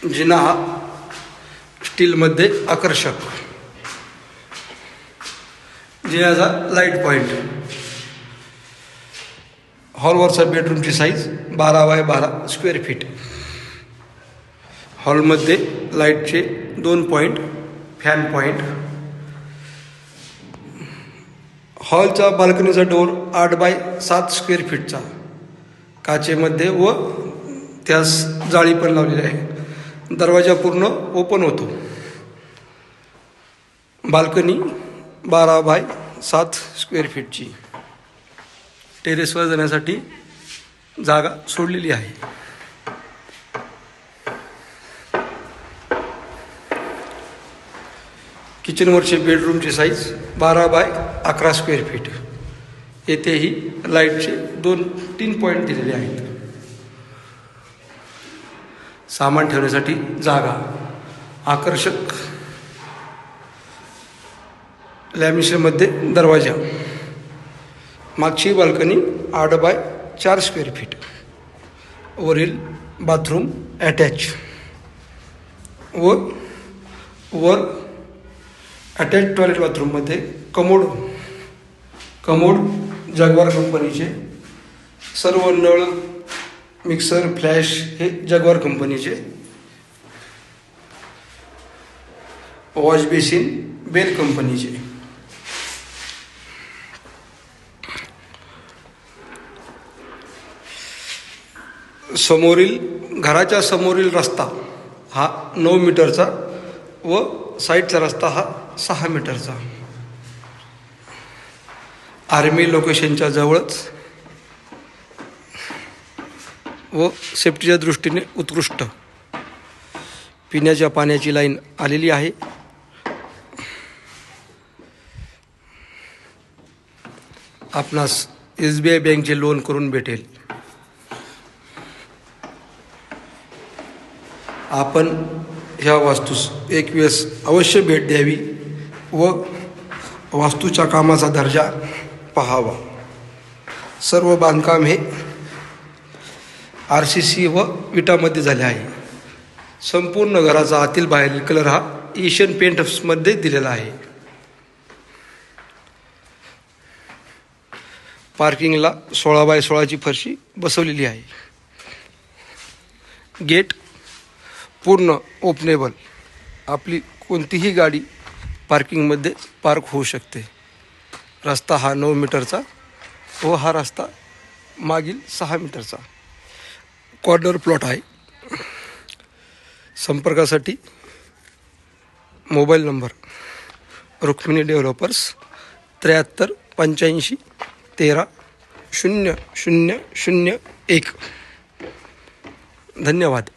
जिना हा स्टीलमध्ये आकर्षक, जिन्याचा लाईट पॉईंट. हॉलवरचा बेडरूमची साईज 12 बाय 12 स्क्वेअर फीट. हॉलमध्ये लाईटचे 2 पॉईंट, फॅन पॉईंट. हॉलचा बाल्कनीचा डोर 8 बाय 7 स्क्वेअर फीटचा काचेमध्ये व त्यास जाळी पण लावलेली आहे. दरवाजा पूर्ण ओपन होतो. बाल्कनी 12 बाय 7 स्क्वेअर फीटची. टेरेसवर जाण्यासाठी जागा सोडलेली आहे. किचनवरचे बेडरूमची साईज 12 बाय 11 स्क्वेअर फीट. येथेही लाईटचे 2-3 पॉईंट दिलेले आहेत. सामान ठेवण्यासाठी जागा, आकर्षक लॅमिनेशनमध्ये दरवाजा. मागची बाल्कनी 8 बाय 4 स्क्वेअर फीट. वरील बाथरूम अटॅच व वर अटॅच टॉयलेट बाथरूममध्ये कमोड जगवार कंपनीचे. सर्व नळ, मिक्सर, फ्लॅश हे जगवार कंपनीचे. वॉश बेसिन बेल कंपनीचे. घराच्या समोरील रस्ता हा 9 मीटरचा व साईडचा रस्ता हा 6 मीटरचा. आर्मी लोकेशनच्या जवळच व सेफ्टीच्या दृष्टीने उत्कृष्ट. पिण्याच्या पाण्याची लाईन आलेली आहे. आपणास SBI बँकचे लोन करून भेटेल. आपण ह्या वास्तूस एक वेळेस अवश्य भेट द्यावी व वास्तूच्या कामाचा दर्जा पाहावा. सर्व बांधकाम हे RCC व विटामध्ये झाले आहे. संपूर्ण घराचा आतील बाहेरील कलर हा एशियन पेंट्समध्ये दिलेला आहे. पार्किंगला 16 बाय 16ची फरशी बसवलेली आहे. गेट पूर्ण ओपनेबल. आपली कोणतीही गाडी पार्किंगमध्ये पार्क होऊ शकते. रस्ता हा 9 मीटरचा व हा रस्ता मागील 6 मीटरचा. कॉर्नर प्लॉट आहे. संपर्कासाठी मोबाईल नंबर रुक्मिणी डेव्हलपर्स 73 85 13 0001. धन्यवाद.